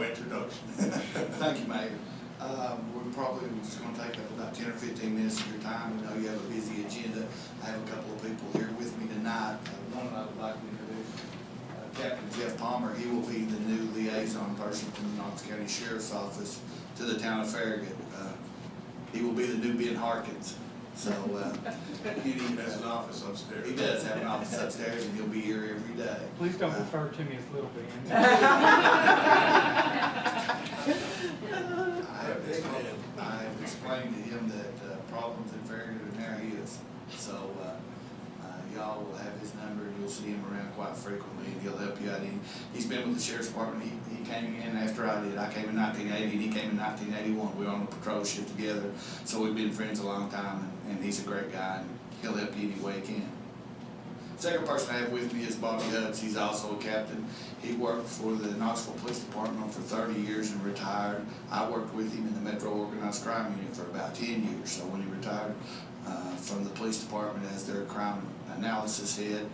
no introduction. Thank you, Mayor. We're probably just going to take up about 10 or 15 minutes of your time. We know you have a busy agenda. I have a couple of people here with me tonight. One I would like to introduce, Captain Jeff Palmer. He will be the new liaison person from the Knox County Sheriff's Office to the town of Farragut. He will be the new Ben Harkins. So He has an office upstairs. he does have an office upstairs, and he'll be here every day. Please don't refer to me as Little Ben. I have explained to him that problems in Farragut are now his. So y'all will have his number, and you'll see him around quite frequently, and he'll help you out. He's been with the Sheriff's Department. He came in after I did. I came in 1980, and he came in 1981. We were on a patrol ship together, so we've been friends a long time, and he's a great guy, and he'll help you any way he can. Second person I have with me is Bobby Hubbs. He's also a captain. He worked for the Knoxville Police Department for 30 years and retired. I worked with him in the Metro Organized Crime Unit for about 10 years. So when he retired from the police department as their crime analysis head,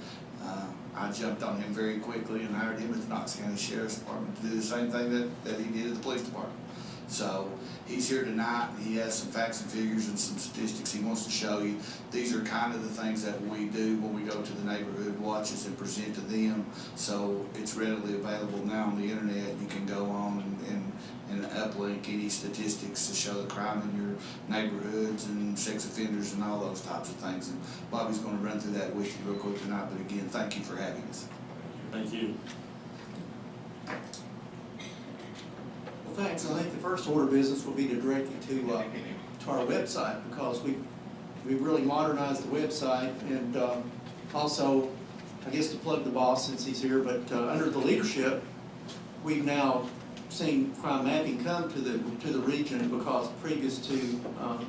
I jumped on him very quickly and hired him at the Knox County Sheriff's Department to do the same thing that he did at the police department. So he's here tonight. He has some facts and figures and some statistics he wants to show you. These are kind of the things that we do when we go to the neighborhood watches and present to them. So it's readily available now on the internet. You can go on and uplink any statistics to show the crime in your neighborhoods and sex offenders and all those types of things. And Bobby's going to run through that with you real quick tonight. But again, thank you for having us. Thank you. Well, thanks. I think the first order of business will be to direct you to our website, because we've really modernized the website, and also, I guess to plug the boss since he's here, but under the leadership, we've now seen crime mapping come to the region, because previous to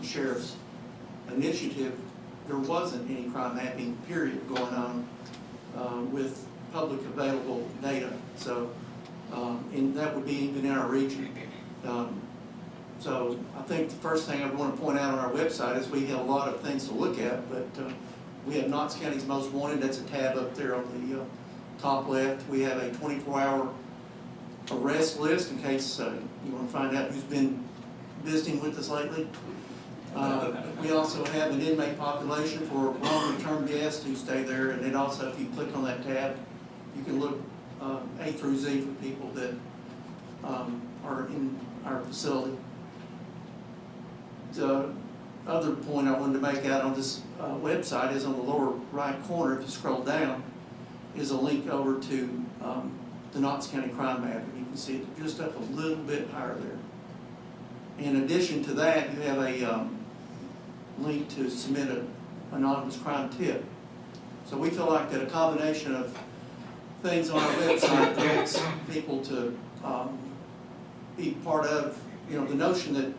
Sheriff's initiative, there wasn't any crime mapping period going on with public available data. So, and that would be even in our region. So I think the first thing I want to point out on our website is we have a lot of things to look at, but we have Knox County's Most Wanted. That's a tab up there on the top left. We have a 24-hour arrest list in case you want to find out who's been visiting with us lately. We also have an inmate population for long-term guests who stay there, and then also if you click on that tab, you can look A through Z for people that are in our facility. The other point I wanted to make out on this website is on the lower right corner, if you scroll down, is a link over to the Knox County Crime Map, and you can see it just up a little bit higher there. In addition to that, you have a link to submit an anonymous crime tip. So we feel like that a combination of things on our website directs people to be part of, the notion that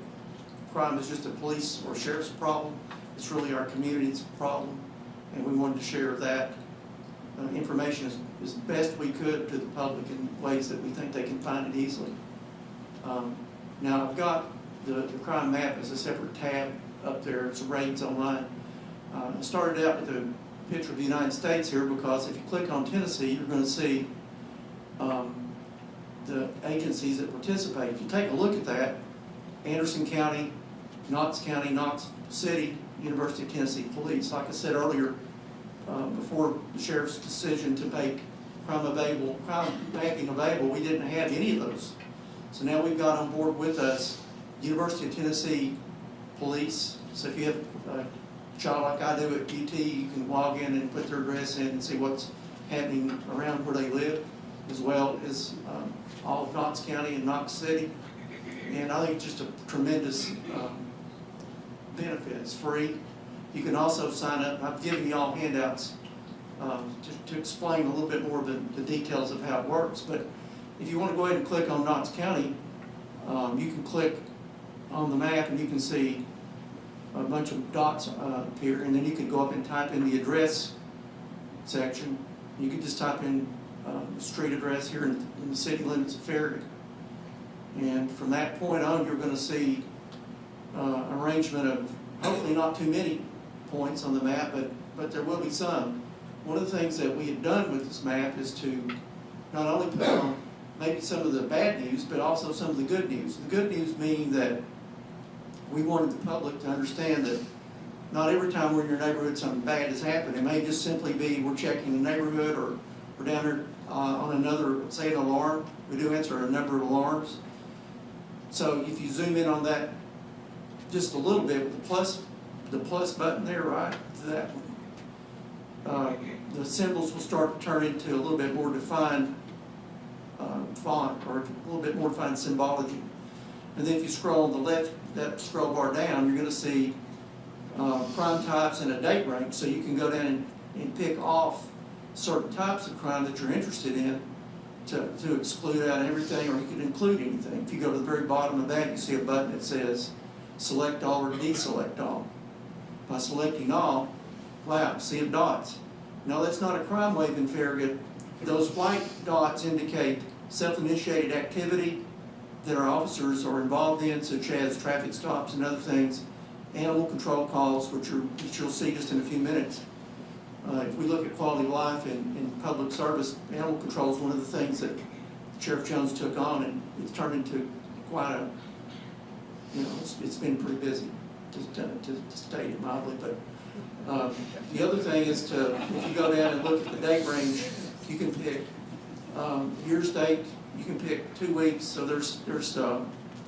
crime is just a police or sheriff's problem. It's really our community's problem, and we wanted to share that information as best we could to the public in ways that we think they can find it easily. Now I've got the crime map as a separate tab up there. It's raids online. I started out with a picture of the United States here, because if you click on Tennessee, you're going to see the agencies that participate. If you take a look at that, Anderson County, Knox County, Knox City, University of Tennessee Police. Like I said earlier, before the sheriff's decision to make crime mapping available, we didn't have any of those. So now we've got on board with us University of Tennessee Police. So if you have a child like I do at UT, you can log in and put their address in and see what's happening around where they live, as well as all of Knox County and Knox City. And I think it's just a tremendous benefit. It's free. You can also sign up. I've given you all handouts to explain a little bit more of the details of how it works. But if you want to go ahead and click on Knox County, you can click on the map and you can see a bunch of dots appear, and then you can go up and type in the address section. You can just type in the street address here in the city limits of Farragut. And from that point on, you're going to see arrangement of hopefully not too many points on the map, but there will be some. One of the things that we have done with this map is to not only put on maybe some of the bad news, but also some of the good news. The good news meaning that we wanted the public to understand that not every time we're in your neighborhood something bad has happened. It may just simply be we're checking the neighborhood, or we're down there on another, say, an alarm. We do answer a number of alarms. So if you zoom in on that just a little bit with the plus button there, right, that the symbols will start to turn into a little bit more defined font, or a little bit more defined symbology. And then if you scroll on the left, that scroll bar down, you're going to see crime types and a date range. So you can go down and pick off certain types of crime that you're interested in to exclude out everything, or you can include anything. If you go to the very bottom of that, you see a button that says select all or deselect all. By selecting all, wow, see dots. Now that's not a crime wave in Farragut. Those white dots indicate self-initiated activity that our officers are involved in, such as traffic stops and other things, animal control calls, which you'll see just in a few minutes. If we look at quality of life in public service, animal control is one of the things that Sheriff Jones took on, and it's turned into quite a, it's been pretty busy, to state it mildly. But the other thing is if you go down and look at the date range, you can pick year's date, you can pick 2 weeks, so there's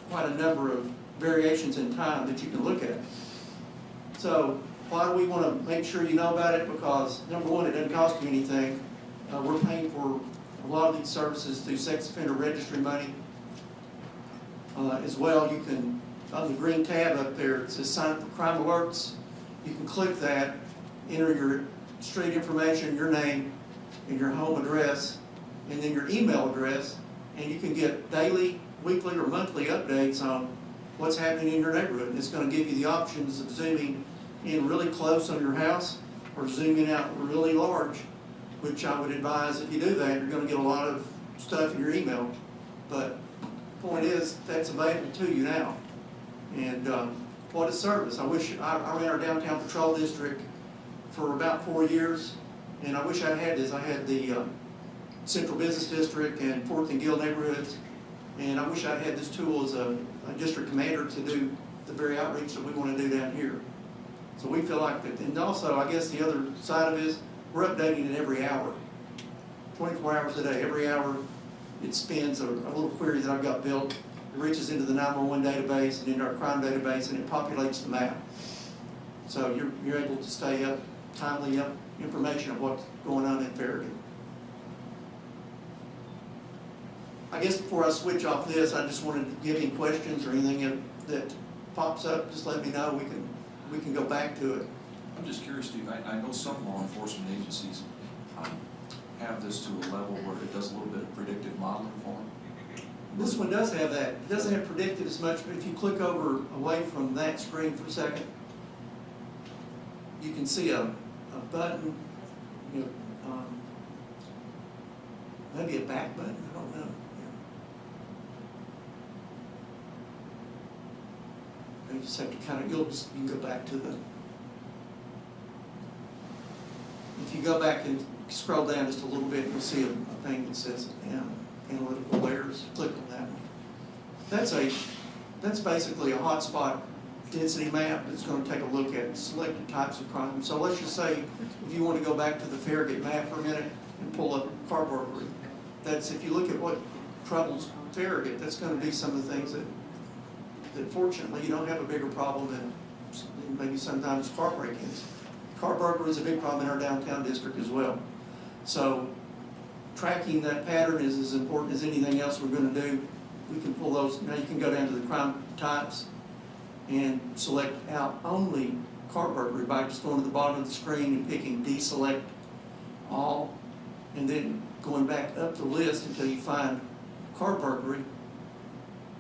quite a number of variations in time that you can look at. So why do we want to make sure you know about it? Because number one, it doesn't cost you anything. We're paying for a lot of these services through sex offender registry money. As well, you can, on the green tab up there, it says sign up for crime alerts. You can click that, enter your street information, your name, and your home address, and then your email address, and you can get daily, weekly, or monthly updates on what's happening in your neighborhood. And it's going to give you the options of zooming in really close on your house or zooming out really large, which I would advise if you do that, you're going to get a lot of stuff in your email. But the point is, that's available to you now. And what a service. I wish I ran our downtown patrol district for about 4 years, and I wish I had this. I had the Central Business District and 4th and Gill neighborhoods, and I wish I'd had this tool as a district commander to do the very outreach that we want to do down here. So we feel like that. And also, I guess the other side of it is we're updating it every hour, 24 hours a day. Every hour it spins a little query that I've got built. It reaches into the 911 database and into our crime database, and it populates the map. So you're able to stay up, timely information of what's going on in Farragut. I guess before I switch off this, I just wanted to give any questions or anything that pops up. Just let me know. We can go back to it. I'm just curious, Steve. I know some law enforcement agencies have this to a level where it does a little bit of predictive modeling for them. This one does have that. It doesn't have predictive as much, but if you click over away from that screen for a second, you can see a button, maybe a back button. I don't know. You just have to kind of, you can go back to the, if you go back and scroll down just a little bit, you'll see a thing that says analytical layers. Click on that one. That's basically a hotspot density map that's going to take a look at selected types of crime. So let's just say if you want to go back to the Farragut map for a minute and pull up car burglary. That's, if you look at what troubles Farragut, that's going to be some of the things that fortunately you don't have a bigger problem than maybe sometimes car break-ins. Car burglary is a big problem in our downtown district as well. So tracking that pattern is as important as anything else we're going to do. We can pull those. Now you can go down to the crime types and select out only car burglary by just going to the bottom of the screen and picking deselect all, and then going back up the list until you find car burglary.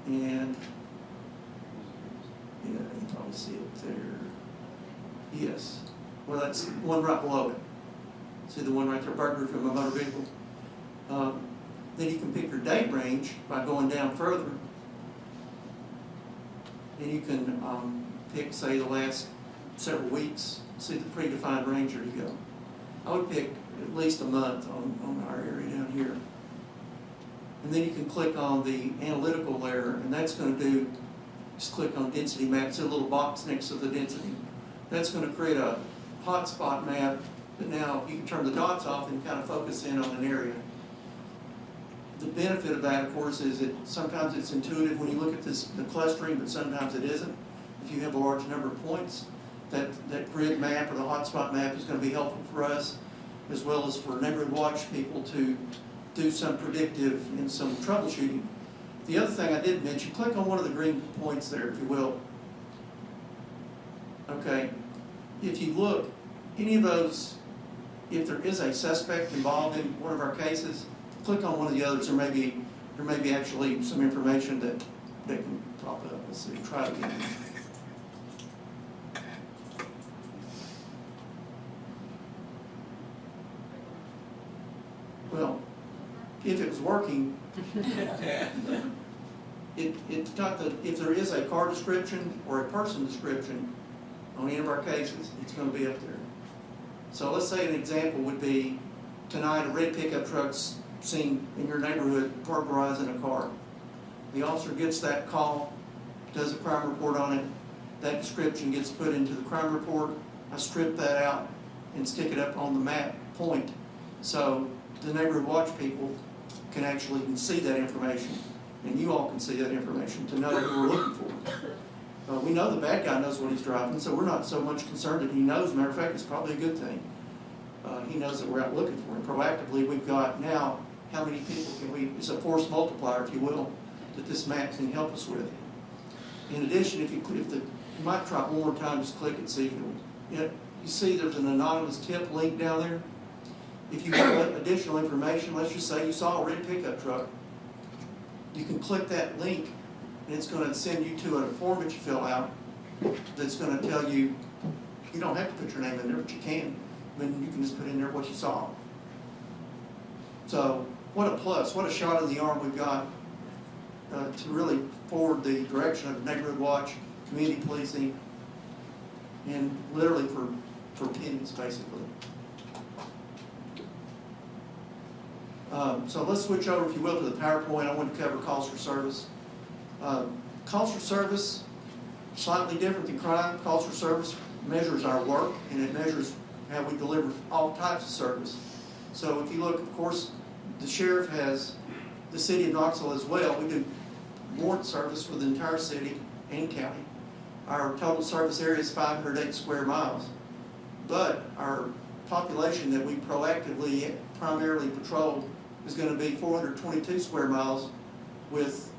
And you can probably see it there. Yes. Well, that's one right below it. See the one right there, burglary from a motor vehicle. Then you can pick your date range by going down further. And you can pick, say, the last several weeks. See the predefined range, there you go. I would pick at least a month on our area down here. And then you can click on the analytical layer, and that's going to do, just click on density map, it's a little box next to the density. That's going to create a hotspot map, but now you can turn the dots off and kind of focus in on an area. The benefit of that, of course, is that sometimes it's intuitive when you look at this, the clustering, but sometimes it isn't. If you have a large number of points, that grid map or the hotspot map is going to be helpful for us, as well as for neighborhood watch people to do some predictive and some troubleshooting. The other thing I did mention, click on one of the green points there, if you will. Okay, if you look, any of those, if there is a suspect involved in one of our cases, click on one of the others. There may be actually some information that can pop up. Let's see, try it again. Well, if it was working, it's got the, if there is a car description or a person description on any of our cases, it's going to be up there. So let's say an example would be, tonight a red pickup truck's seen in your neighborhood burglarizing a car. The officer gets that call, does a crime report on it, that description gets put into the crime report, I strip that out and stick it up on the map point. So the neighborhood watch people can actually see that information, and you all can see that information to know what we're looking for. We know the bad guy knows what he's driving, so we're not so much concerned that he knows. Matter of fact, it's probably a good thing. He knows that we're out looking for him. Proactively, we've got now, how many people can we, it's a force multiplier, if you will, that this map can help us with. In addition, you might try one more time, just click and see if you see there's an anonymous tip link down there. If you want additional information, let's just say you saw a red pickup truck, you can click that link and it's going to send you to a form that you fill out that's going to tell you, you don't have to put your name in there, but you can. Then you can just put in there what you saw. So what a plus, what a shot in the arm we've got to really forward the direction of neighborhood watch, community policing, and literally for pennies, basically. So let's switch over, if you will, to the PowerPoint. I want to cover calls for service. Calls for service, slightly different than crime. Calls for service measures our work, and it measures how we deliver all types of service. So if you look, of course, the sheriff has the city of Knoxville as well. We do warrant service for the entire city and county. Our total service area is 508 square miles. But our population that we proactively primarily patrol is going to be 422 square miles with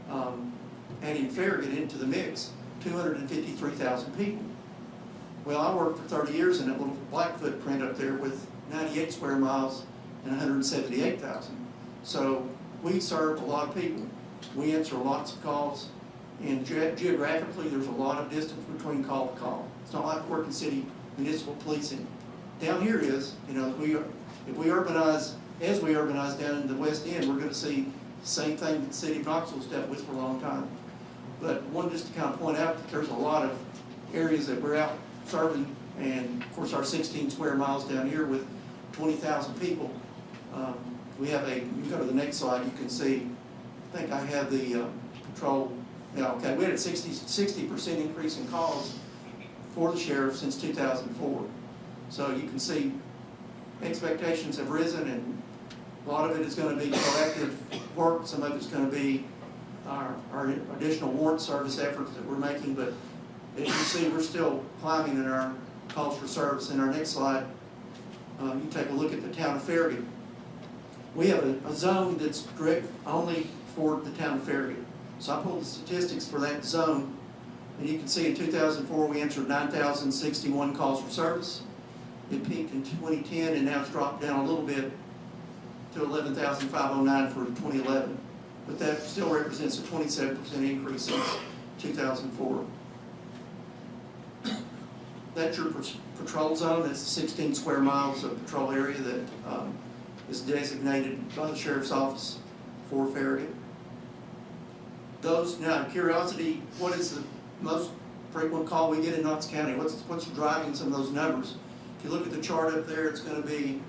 adding Farragut into the mix, 253,000 people. Well, I worked for 30 years in that little black footprint up there with 98 square miles and 178,000. So we serve a lot of people. We answer lots of calls, and geographically there's a lot of distance between call to call. It's not like working city municipal policing. Down here is, if we urbanize, as we urbanize down in the West End, we're going to see the same thing that the city of Knoxville's dealt with for a long time. But one, just to kind of point out that there's a lot of areas that we're out serving, and of course our 16 square miles down here with 20,000 people. We have you can go to the next slide, you can see, I think I have the patrol, okay, we had a 60% increase in calls for the sheriff since 2004. So you can see expectations have risen, and a lot of it is going to be proactive work, some of it's going to be our additional warrant service efforts that we're making, but as you see, we're still climbing in our calls for service. In our next slide, you take a look at the town of Farragut. We have a zone that's direct only for the town of Farragut. So I pulled the statistics for that zone, and you can see in 2004 we answered 9,061 calls for service. It peaked in 2010, and now it's dropped down a little bit to 11,509 for 2011. But that still represents a 27% increase since 2004. That's your patrol zone. That's 16 square miles of patrol area that is designated by the sheriff's office for Farragut. Now, curiosity, what is the most frequent call we get in Knox County? What's driving some of those numbers? If you look at the chart up there, it's going to be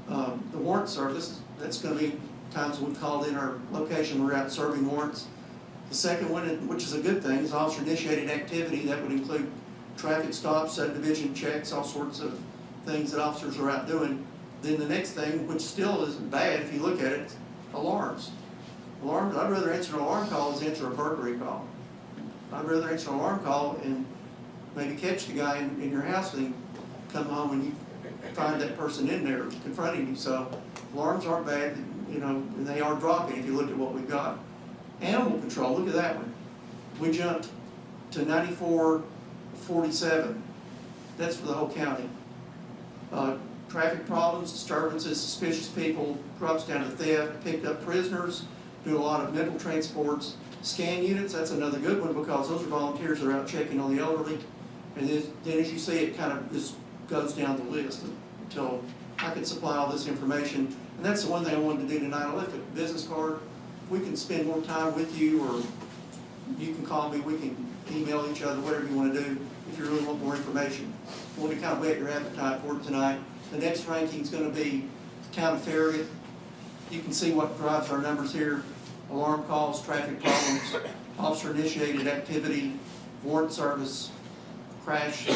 the warrant service. That's going to be times we've called in our location, we're out serving warrants. The second one, which is a good thing, is officer-initiated activity. That would include traffic stops, subdivision checks, all sorts of things that officers are out doing. Then the next thing, which still isn't bad if you look at it, alarms. Alarms, I'd rather answer an alarm call than answer a burglary call. I'd rather answer an alarm call and maybe catch the guy in your house than come home and you find that person in there confronting you. So alarms aren't bad, you know, and they are dropping if you look at what we've got. Animal control, look at that one. We jumped to 94.47. That's for the whole county. Traffic problems, disturbances, suspicious people, drops down to theft, picked up prisoners, do a lot of mental transports. Scan units, that's another good one because those are volunteers that are out checking on the elderly. And then as you see, it kind of just goes down the list until I can supply all this information. And that's the one thing I wanted to do tonight. I left a business card. We can spend more time with you, or you can call me, we can email each other, whatever you want to do if you really want more information. I want to kind of whet your appetite for it tonight. The next ranking is going to be the town of Farragut. You can see what drives our numbers here. Alarm calls, traffic problems, officer-initiated activity, warrant service, crash,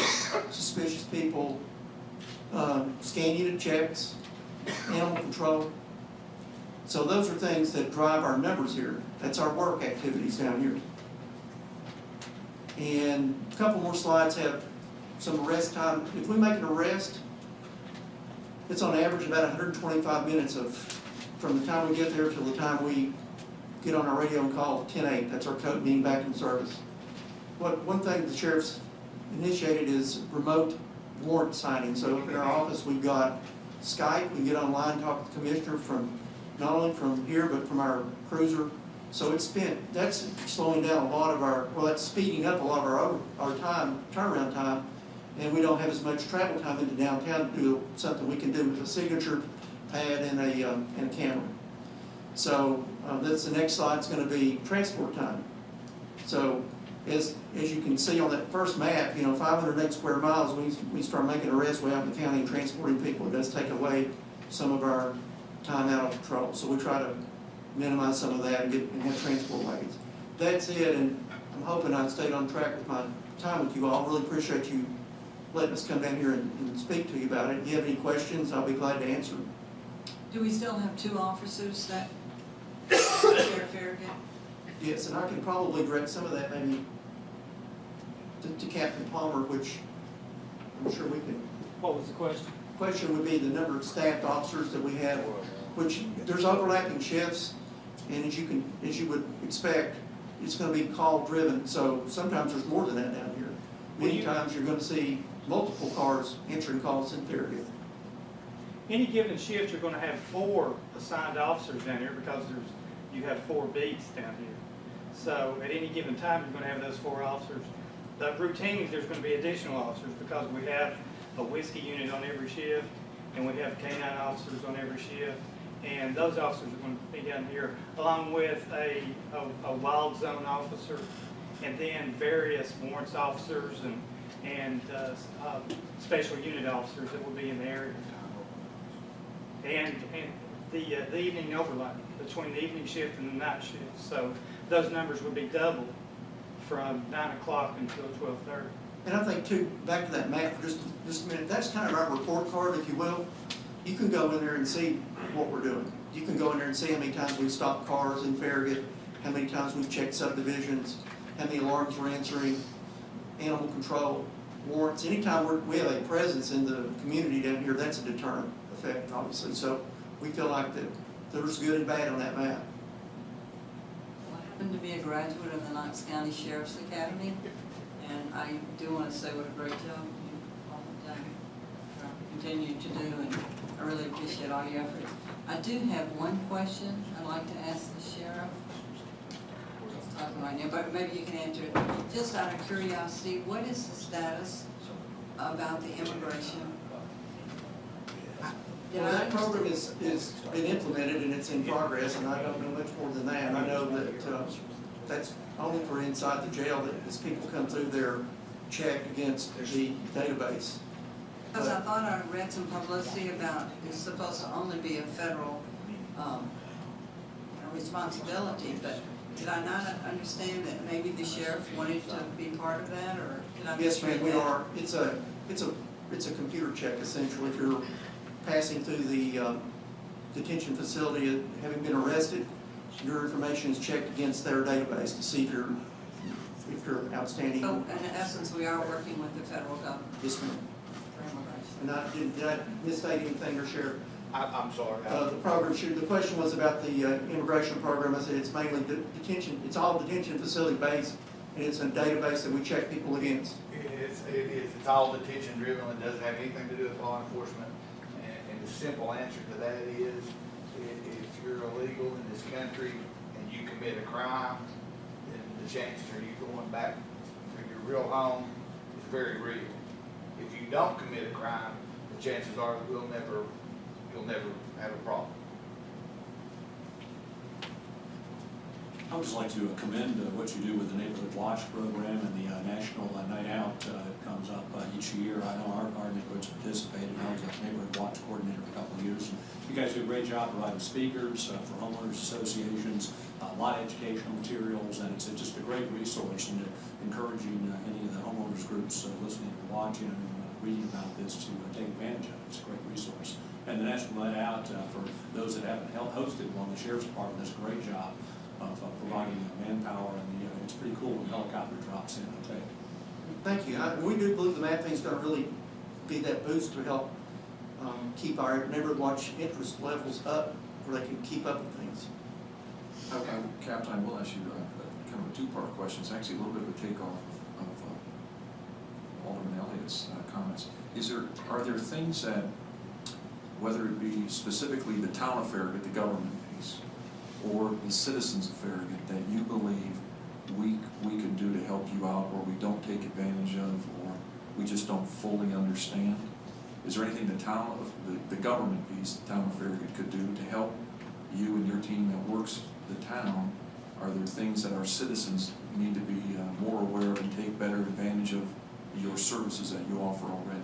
suspicious people, scan unit checks, animal control. So those are things that drive our numbers here. That's our work activities down here. And a couple more slides have some arrest time. If we make an arrest, it's on average about 125 minutes from the time we get there till the time we get on our radio and call 10-8. That's our code being back in service. One thing the sheriff's initiated is remote warrant signing. So in our office we've got Skype. We can get online, talk to the commissioner from not only from here but from our cruiser. So that's slowing down a lot of that's speeding up a lot of our time, turnaround time, and we don't have as much travel time into downtown to do something we can do with a signature pad and a camera. So that's the next slide is going to be transport time. So as you can see on that first map, 508 square miles, we start making arrests way out in the county and transporting people. It does take away some of our time out of patrol. So we try to minimize some of that and have transport wagons. That's it, and I'm hoping I stayed on track with my time with you all. I really appreciate you letting us come down here and speak to you about it. If you have any questions, I'll be glad to answer them. Do we still have 2 officers that share Farragut? Yes, and I can probably direct some of that maybe to Captain Palmer, which I'm sure we can. What was the question? Question would be the number of staffed officers that we have, which there's overlapping shifts, and as you would expect, it's going to be call driven. So sometimes there's more than that down here. Many times you're going to see multiple cars answering calls in Farragut. Any given shift, you're going to have 4 assigned officers down here because you have 4 beats down here. So at any given time, you're going to have those 4 officers. But routinely, there's going to be additional officers because we have a whiskey unit on every shift, and we have K9 officers on every shift. And those officers are going to be down here, along with a wild zone officer, and then various warrants officers and special unit officers that will be in the area. And the evening overlap between the evening shift and the night shift. So those numbers would be double from 9 o'clock until 12:30. And I think too, back to that map for just a minute, that's kind of our report card, if you will. You can go in there and see what we're doing. You can go in there and see how many times we've stopped cars in Farragut, how many times we've checked subdivisions, how many alarms we're answering, animal control, warrants. Anytime we have a presence in the community down here, that's a deterrent effect, obviously. So we feel like that there's good and bad on that map. Well, I happen to be a graduate of the Knox County Sheriff's Academy, and I do want to say what a great job you all have done, continue to do, and I really appreciate all your efforts. I do have one question I'd like to ask the sheriff. He's talking right now, but maybe you can answer it. Just out of curiosity, what is the status about the immigration? Well, that program is been implemented and it's in progress, and I don't know much more than that. I know that that's only for inside the jail, that as people come through their check against the database. Because I thought I read some publicity about it's supposed to only be a federal responsibility, but did I not understand that maybe the sheriff wanted to be part of that, or did I Yes, misread ma'am, we that? are. It's a computer check essentially. If you're passing through the detention facility having been arrested, your information is checked against their database to see if you're outstanding. So in essence, we are working with the federal government Yes, ma'am. for immigration. And did I misstate anything, or Sheriff? I'm sorry. The program, the question was about the immigration program. I said it's mainly detention, it's all detention facility based, and it's a database that we check people against. It is. It's all detention driven. It doesn't have anything to do with law enforcement. And the simple answer to that is, if you're illegal in this country and you commit a crime, then the chances are you going back to your real home is very real. If you don't commit a crime, the chances are you'll never have a problem. I would just like to commend what you do with the Neighborhood Watch program and the National Night Out that comes up each year. I know our neighborhood's participated. I was a Neighborhood Watch coordinator for a couple of years. And you guys do a great job providing speakers for homeowners associations, a lot of educational materials, and it's just a great resource, and encouraging any of the homeowners groups listening and watching and reading about this to take advantage of it. It's a great resource. And the National Night Out, for those that haven't hosted one, the Sheriff's Department does a great job of providing manpower, and it's pretty cool when the helicopter drops in, I'll tell you. Thank you. We do believe the mapping is going to really be that boost to help keep our Neighborhood Watch interest levels up, where they can keep up with things. Okay, Captain, I will ask you kind of a two-part question. It's actually a little bit of a takeoff of Alderman Elliott's comments. Are there things that, whether it be specifically the town of Farragut, the government piece, or the citizens of Farragut, that you believe we can do to help you out, or we don't take advantage of, or we just don't fully understand? Is there anything the government piece, the town of Farragut, could do to help you and your team that works the town? Are there things that our citizens need to be more aware of and take better advantage of your services that you offer already?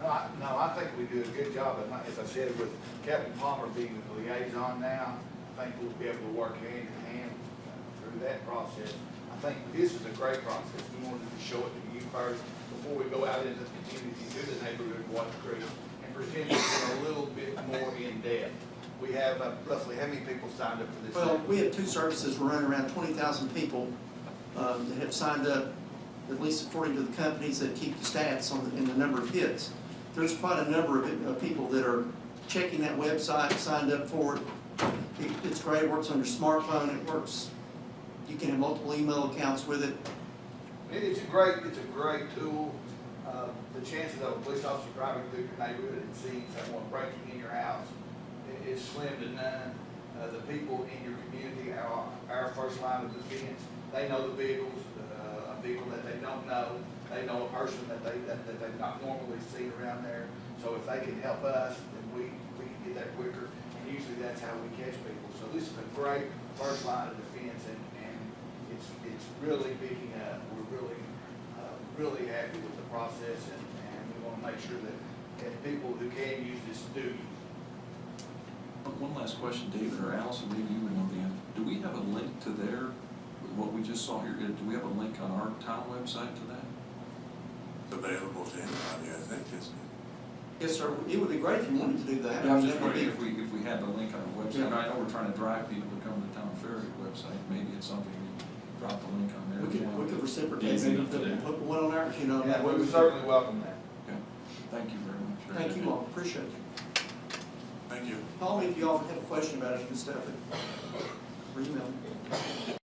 No, I think we do a good job, as I said, with Captain Palmer being the liaison now. I think we'll be able to work hand in hand through that process. I think this is a great process. We wanted to show it to you first before we go out into the community to the Neighborhood Watch crew and present it a little bit more in depth. We have roughly how many people signed up for this? Well, we have two services. We're running around 20,000 people that have signed up, at least according to the companies that keep the stats in the number of hits. There's quite a number of people that are checking that website, signed up for it. It's great. It works on your smartphone. It works. You can have multiple email accounts with it. It's a great tool. The chances of a police officer driving through your neighborhood and seeing someone breaking in your house is slim to none. The people in your community are our first line of defense. They know the vehicles, a vehicle that they don't know. They know a person that they've not normally seen around there. So if they can help us, then we can get that quicker. And usually that's how we catch people. So this is a great first line of defense, and it's really picking up. We're really happy with the process, and we want to make sure that people who can use this do use it. One last question, David or Allison, maybe you would know the answer. Do we have a link to what we just saw here? Do we have a link on our town website to that? It's available to anybody, I think, isn't it? Yes, sir. It would be great if you wanted to do that. Yeah, I'm just That would be- wondering if we had the link on our website. Yeah. I know we're trying to drive people to come to the town Farragut website. Maybe it's something we drop the link on there. We could reciprocate, Easy maybe enough to do. put one on ours, Yeah, that way we would certainly welcome that. Okay. Thank you very much. Thank you all, appreciate it. Thank you. Call me if you all have a question about it, you can stuff it, or email me.